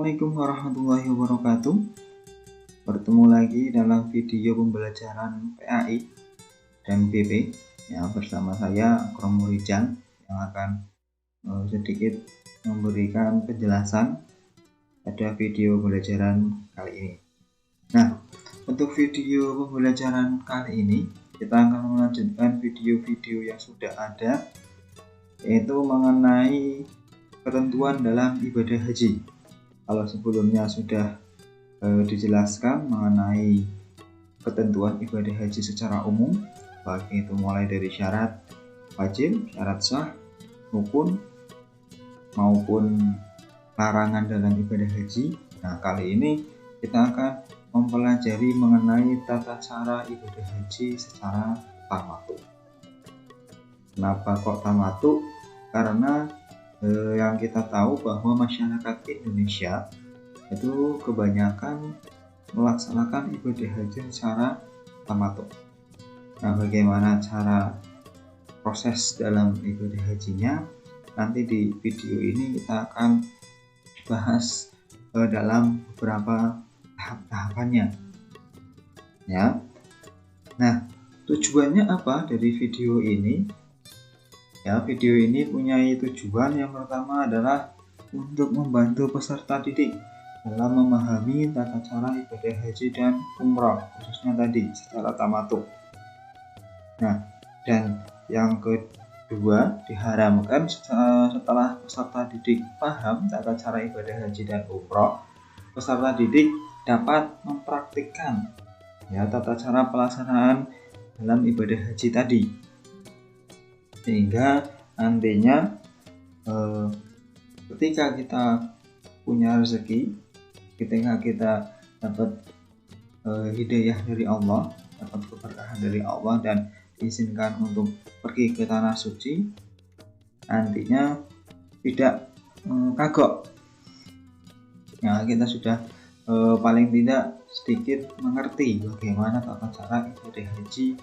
Assalamualaikum warahmatullahi wabarakatuh. Bertemu lagi dalam video pembelajaran PAI dan BP ya, bersama saya Akram Murijan yang akan sedikit memberikan penjelasan pada video pembelajaran kali ini. Nah, untuk video pembelajaran kali ini kita akan melanjutkan video-video yang sudah ada, yaitu mengenai ketentuan dalam ibadah haji. Kalau sebelumnya sudah dijelaskan mengenai ketentuan ibadah haji secara umum, baik itu mulai dari syarat wajib, syarat sah, rukun maupun larangan dalam ibadah haji. Nah, kali ini kita akan mempelajari mengenai tata cara ibadah haji secara tamattu. Kenapa kok tamattu? Karena yang kita tahu bahwa masyarakat Indonesia itu kebanyakan melaksanakan ibadah haji secara tamattu. Nah, bagaimana cara proses dalam ibadah hajinya? Nanti di video ini kita akan bahas dalam beberapa tahap-tahapannya. Ya. Nah, tujuannya apa dari video ini? Ya, video ini punya tujuan yang pertama adalah untuk membantu peserta didik dalam memahami tata cara ibadah haji dan umroh, khususnya tadi secara tamattu. Nah, dan yang kedua, diharapkan setelah peserta didik paham tata cara ibadah haji dan umroh, peserta didik dapat mempraktikkan ya tata cara pelaksanaan dalam ibadah haji tadi, sehingga nantinya ketika kita punya rezeki, ketika kita dapat hidayah dari Allah, dapat keberkahan dari Allah dan diizinkan untuk pergi ke tanah suci, nantinya tidak kagok ya, kita sudah paling tidak sedikit mengerti bagaimana tata cara ibadah haji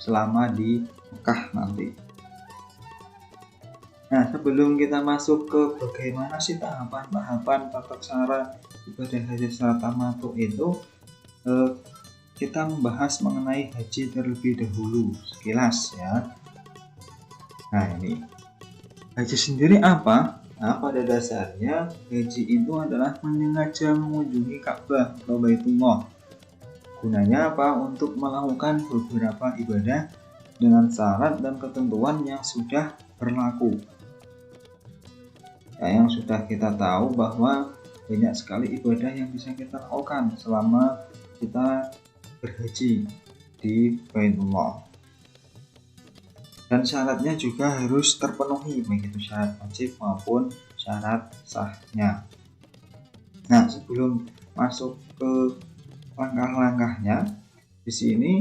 selama di Mekah nanti. Nah, sebelum kita masuk ke bagaimana sih tahapan-tahapan tata cara ibadah haji secara tamattu itu, kita membahas mengenai haji terlebih dahulu sekilas ya. Nah, ini haji sendiri apa? Nah, pada dasarnya haji itu adalah menyengaja mengunjungi Ka'bah atau Baitullah. Gunanya apa? Untuk melakukan beberapa ibadah dengan syarat dan ketentuan yang sudah berlaku. Ya, yang sudah kita tahu bahwa banyak sekali ibadah yang bisa kita lakukan selama kita berhaji di Baitullah. Dan syaratnya juga harus terpenuhi, baik itu syarat wajib maupun syarat sahnya. Nah, sebelum masuk ke langkah-langkahnya, di sini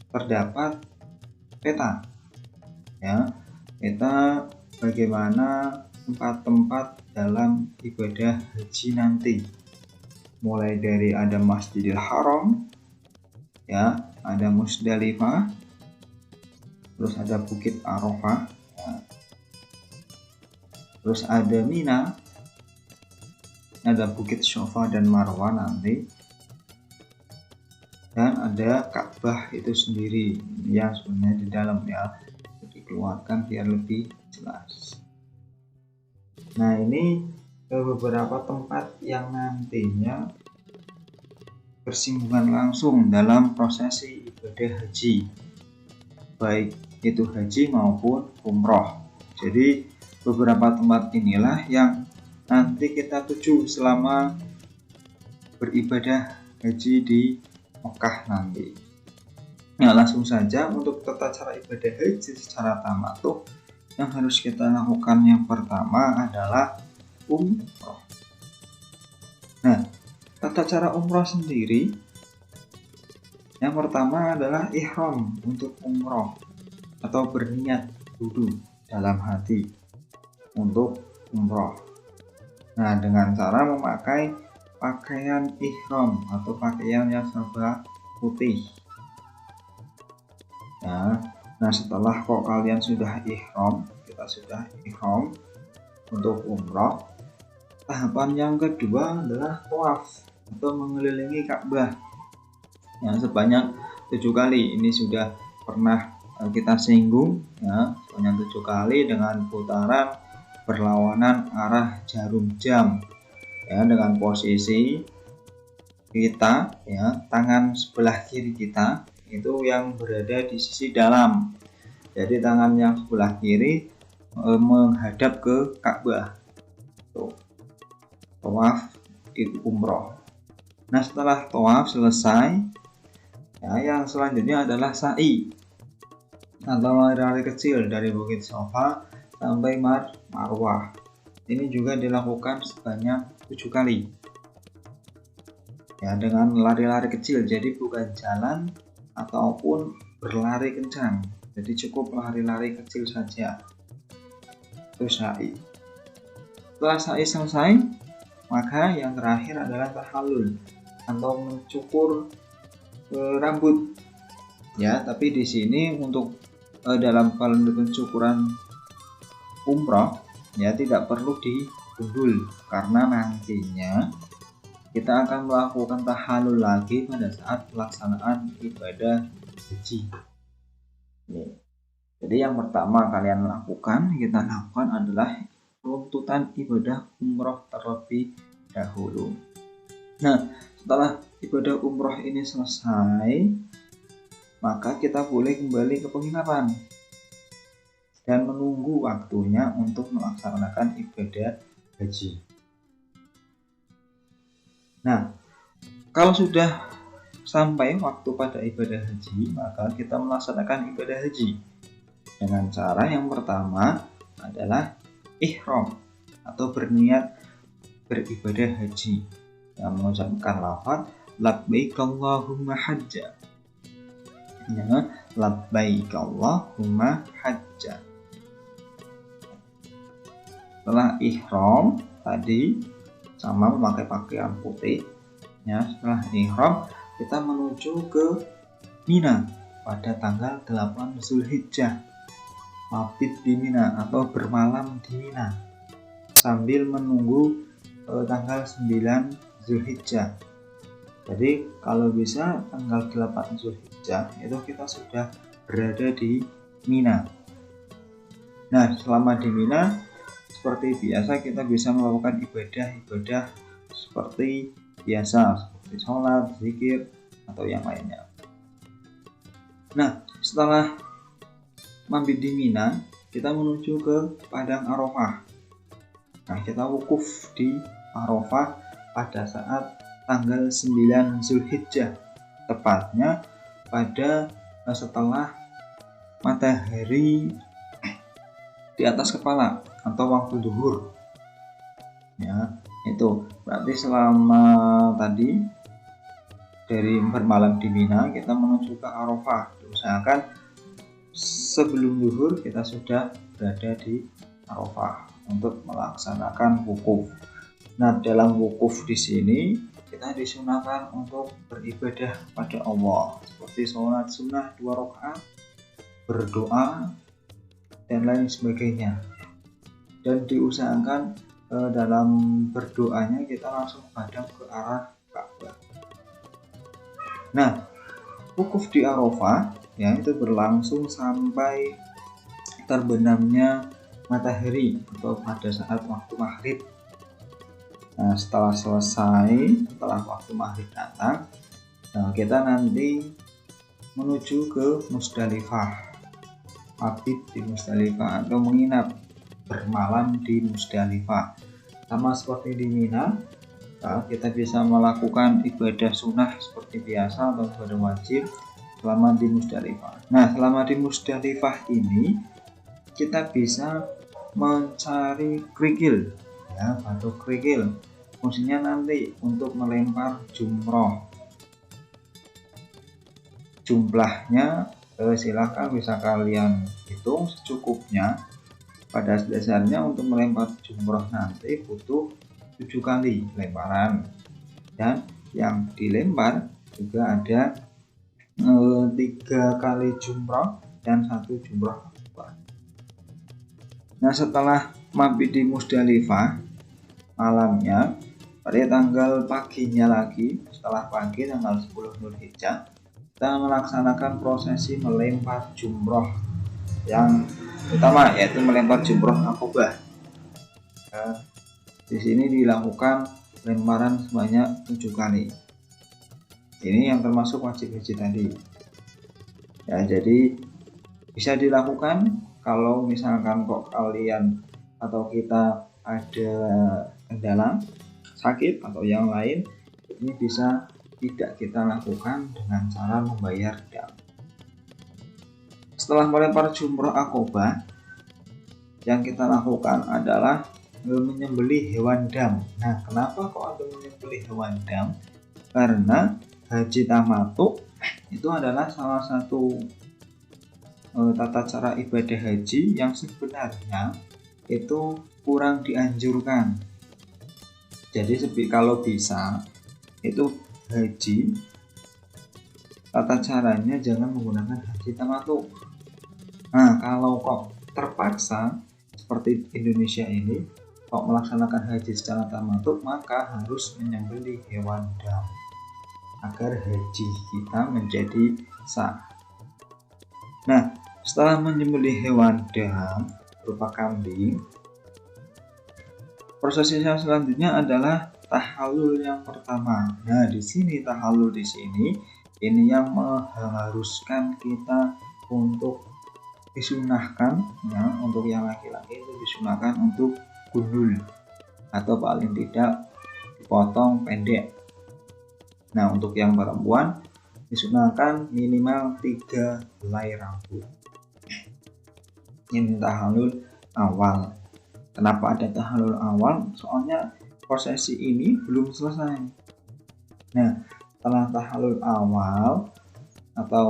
terdapat peta ya, peta bagaimana tempat-tempat dalam ibadah haji nanti, mulai dari ada Masjidil Haram ya, ada Musdalifah, terus ada Bukit Arafah ya, terus ada Mina, ada Bukit Sofa dan Marwah nanti, dan ada Ka'bah itu sendiri yang sebenarnya di dalam ya, dikeluarkan biar lebih jelas. Nah, ini beberapa tempat yang nantinya bersinggungan langsung dalam prosesi ibadah haji, baik itu haji maupun umroh. Jadi beberapa tempat inilah yang nanti kita tuju selama beribadah haji di Mekah nanti. Nah, langsung saja untuk tata cara ibadah haji secara tamattu yang harus kita lakukan yang pertama adalah umroh. Nah, tata cara umroh sendiri yang pertama adalah ihram untuk umroh atau berniat dulu dalam hati untuk umroh. Nah, dengan cara memakai pakaian ihram atau pakaian yang serba putih. Nah, setelah kok kalian sudah ihram, kita sudah ihram untuk umroh, Tahapan yang kedua adalah tawaf atau mengelilingi Ka'bah yang sebanyak 7 kali. Ini sudah pernah kita singgung ya, sebanyak 7 kali dengan putaran berlawanan arah jarum jam ya, dengan posisi kita ya, tangan sebelah kiri kita itu yang berada di sisi dalam. Jadi tangan yang sebelah kiri menghadap ke Ka'bah. Tuh. Tawaf umroh. Nah, setelah tawaf selesai, ya, yang selanjutnya adalah sa'i atau lari-lari kecil dari Bukit Safa sampai Marwah. Ini juga dilakukan sebanyak 7 kali. Ya, dengan lari-lari kecil, jadi bukan jalan ataupun berlari kencang. Jadi cukup lari-lari kecil saja. Itu sa'i. Setelah sa'i selesai, maka yang terakhir adalah tahallul atau mencukur rambut. Ya, tapi di sini untuk dalam pencukuran umroh ya tidak perlu digundul karena nantinya kita akan melakukan tahallul lagi pada saat pelaksanaan ibadah haji. Jadi yang pertama kita lakukan adalah runtutan ibadah umroh terlebih dahulu. Nah, setelah ibadah umroh ini selesai, maka kita boleh kembali ke penginapan dan menunggu waktunya untuk melaksanakan ibadah haji. Nah, kalau sudah sampai waktu pada ibadah haji, maka kita melaksanakan ibadah haji dengan cara yang pertama adalah ihram atau berniat beribadah haji yang mengucapkan lafaz labbaik Allahumma hajja. Ya, labbaik Allahumma hajja. Setelah ihram tadi sama memakai pakaian putih, ya, setelah ihram kita menuju ke Mina pada tanggal 8 Zulhijjah, mabit di Mina atau bermalam di Mina sambil menunggu tanggal 9 Zulhijjah. Jadi kalau bisa tanggal 8 Zulhijjah itu kita sudah berada di Mina. Nah, selama di Mina seperti biasa kita bisa melakukan ibadah-ibadah seperti biasa, seperti sholat, zikir, atau yang lainnya. Nah, setelah mabit di Mina, kita menuju ke Padang Arafah. Nah, kita wukuf di Arafah pada saat tanggal 9 Zulhijjah, tepatnya pada setelah matahari di atas kepala atau waktu zuhur. Ya, itu berarti selama tadi dari bermalam di Mina kita menuju ke Arafah. Usahakan sebelum zuhur kita sudah berada di Arafah untuk melaksanakan wukuf. Nah, dalam wukuf di sini kita disunahkan untuk beribadah pada Allah seperti sholat sunnah 2 rakaat, berdoa dan lain sebagainya. Dan diusahakan dalam berdoanya kita langsung menghadap ke arah Ka'bah. Nah, wukuf di Arafah ya itu berlangsung sampai terbenamnya matahari atau pada saat waktu maghrib. Nah, setelah waktu maghrib datang, nah, kita nanti menuju ke Musdalifah, mabit di Musdalifah atau menginap bermalam di Musdalifah. Sama seperti di Mina, nah, kita bisa melakukan ibadah sunnah seperti biasa atau ibadah wajib selama di Musdalifah. Nah, selama di Musdalifah ini kita bisa mencari kerikil, ya, batu kerikil. Fungsinya nanti untuk melempar jumroh. Jumlahnya silahkan bisa kalian hitung secukupnya. Pada dasarnya untuk melempar jumroh nanti butuh 7 kali lemparan, dan yang dilempar juga ada 3 kali jumroh dan 1 jumroh akbar. Nah, setelah mabit di Musdalifah malamnya, pada tanggal paginya lagi, setelah pagi tanggal 10 Dzulhijjah, kita melaksanakan prosesi melempar jumroh yang utama, yaitu melempar jumroh Aqobah. Nah, di sini dilakukan lemparan sebanyak 7 kali. Ini yang termasuk wajib haji tadi. Ya, jadi bisa dilakukan kalau misalkan kok kalian atau kita ada kendala sakit atau yang lain, ini bisa tidak kita lakukan dengan cara membayar dam. Setelah melempar jumroh Aqobah, yang kita lakukan adalah menyembelih hewan dam. Nah, kenapa kok ada menyembelih hewan dam? Karena haji tamattu itu adalah salah satu tata cara ibadah haji yang sebenarnya itu kurang dianjurkan. Jadi kalau bisa itu haji tata caranya jangan menggunakan haji tamattu. Nah, kalau kok terpaksa seperti Indonesia ini kok melaksanakan haji secara tamattu, maka harus menyembelih hewan dam agar haji kita menjadi sah. Nah, setelah menyembelih hewan dam berupa kambing, prosesi yang selanjutnya adalah tahallul yang pertama. Nah, di sini tahallul di sini ini yang mengharuskan kita untuk disunahkan, ya, untuk yang laki-laki itu disunahkan untuk gundul atau paling tidak dipotong pendek. Nah, untuk yang perempuan disunahkan minimal 3 helai rambut. Ini tahallul awal. Kenapa ada tahallul awal? Soalnya prosesi ini belum selesai. Nah, setelah tahallul awal atau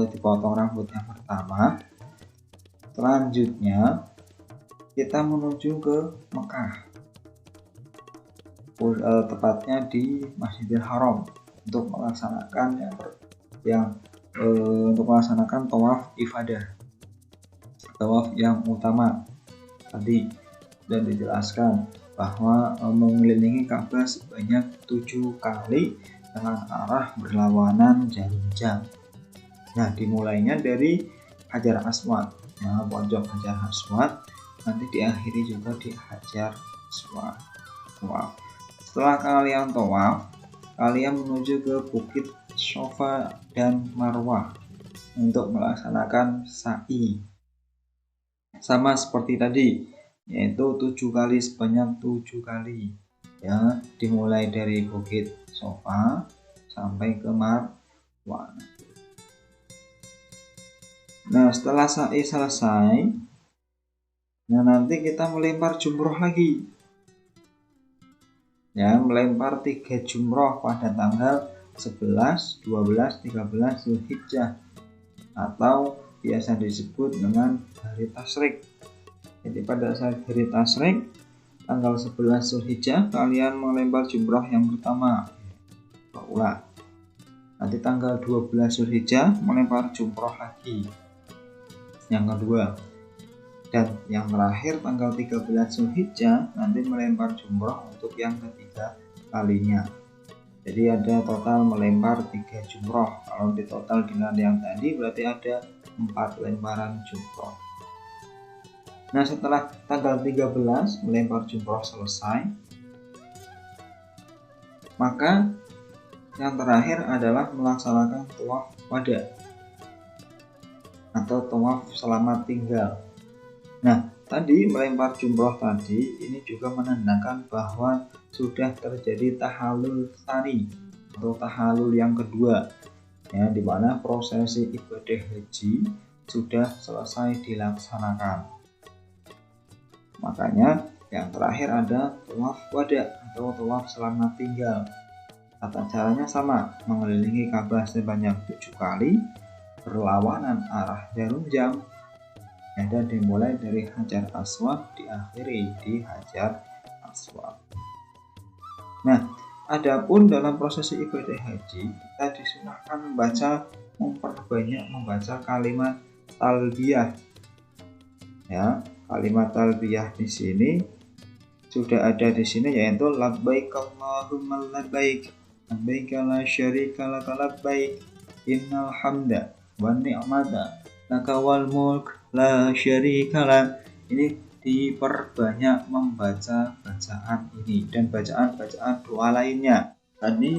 dipotong rambut yang pertama, selanjutnya kita menuju ke Mekah, tepatnya di Masjidil Haram untuk melaksanakan untuk melaksanakan tawaf ifadah, tawaf yang utama tadi, dan dijelaskan bahwa mengelilingi Ka'bah sebanyak 7 kali dengan arah berlawanan jarum jam. Nah, dimulainya dari Hajar Aswad, ya, pojok Hajar Aswad, nanti diakhiri juga di Hajar Aswad. Setelah kalian tawaf, kalian menuju ke Bukit Safa dan Marwah untuk melaksanakan sa'i. Sama seperti tadi, yaitu 7 kali sebanyak 7 kali. Ya, dimulai dari Bukit Safa sampai ke Marwah. Nah, setelah sa'i selesai, nah nanti kita melempar jumroh lagi. Ya, melempar 3 jumroh pada tanggal 11, 12, 13 Dzulhijjah atau biasa disebut dengan hari tasyrik. Jadi pada saat hari tasyrik tanggal 11 Dzulhijjah kalian melempar jumroh yang pertama, ulang. Nanti tanggal 12 Dzulhijjah melempar jumroh lagi yang kedua. Dan yang terakhir tanggal 13 Dzulhijjah nanti melempar jumroh untuk yang ketiga kalinya. Jadi ada total melempar 3 jumroh. Kalau di total dengan yang tadi berarti ada 4 lemparan jumroh. Nah, setelah tanggal 13 melempar jumroh selesai, maka yang terakhir adalah melaksanakan tawaf wada atau tawaf selamat tinggal. Nah, tadi melempar jumroh tadi ini juga menandakan bahwa sudah terjadi tahallul tsani atau tahallul yang kedua, ya, di mana prosesi ibadah haji sudah selesai dilaksanakan. Makanya yang terakhir ada tawaf wada atau tawaf selamat tinggal. Tata caranya sama, mengelilingi Ka'bah sebanyak 7 kali, berlawanan arah jarum jam, dan dimulai dari Hajar Aswad diakhiri di Hajar Aswad. Nah, adapun dalam prosesi ibadah haji kita disunahkan memperbanyak membaca kalimat talbiyah. Ya, kalimat talbiyah di sini sudah ada di sini, yaitu labbaik Allahumma labbaik labbaik la syarika laka labbaik innal hamda wan ni'mata laka wal mulk la syarika lak. Ini diperbanyak membaca bacaan ini dan bacaan-bacaan doa lainnya. Tadi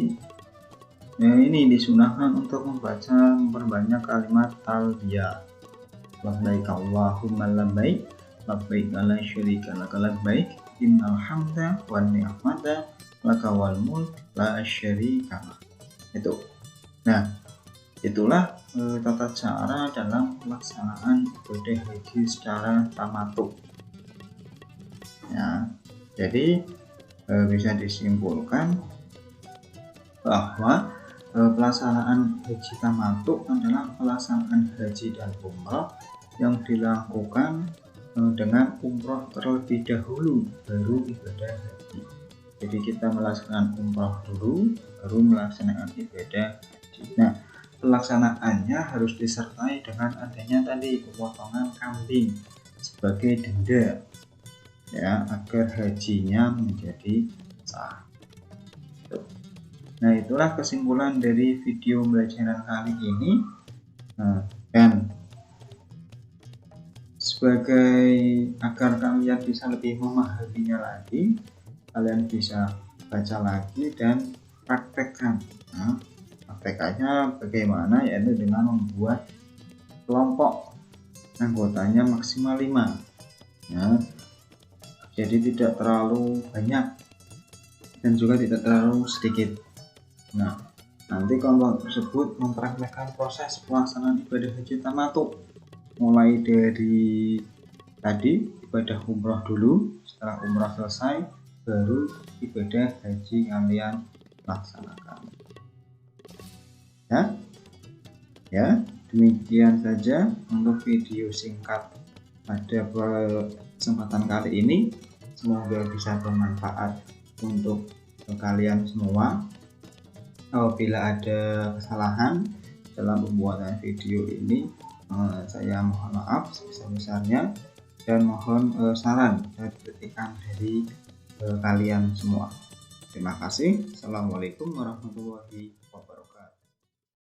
ini disunahkan untuk memperbanyak kalimat talbiyah. Labbaik Allahumma labbaik labbaik la syarika laka labbaik innal hamda wan ni'mata laka wal mulk la syarika lak. Itu. Nah, itulah tata cara dalam pelaksanaan ibadah haji secara tamattu. Ya, jadi bisa disimpulkan bahwa pelaksanaan haji tamattu adalah pelaksanaan haji dan umrah yang dilakukan dengan umrah terlebih dahulu baru ibadah haji. Jadi kita melaksanakan umrah dulu baru melaksanakan ibadah haji. Nah, pelaksanaannya harus disertai dengan adanya tadi pemotongan kambing sebagai denda, ya, agar hajinya menjadi sah. Nah, itulah kesimpulan dari video pembelajaran kali ini. Dan sebagai agar kalian bisa lebih memahaminya lagi, kalian bisa baca lagi dan praktekkan. Praktekannya bagaimana, yaitu dengan membuat kelompok anggotanya maksimal 5, ya. Jadi tidak terlalu banyak dan juga tidak terlalu sedikit. Nah, nanti kelompok tersebut mempraktekkan proses pelaksanaan ibadah haji tamattu, mulai dari tadi ibadah umrah dulu, setelah umrah selesai baru ibadah haji kalian laksanakan. Ya, demikian saja untuk video singkat pada kesempatan kali ini. Semoga bisa bermanfaat untuk kalian semua. Apabila ada kesalahan dalam pembuatan video ini, saya mohon maaf sebesar-besarnya dan mohon saran dan kritikan dari kalian semua. Terima kasih. Assalamualaikum warahmatullahi wabarakatuh.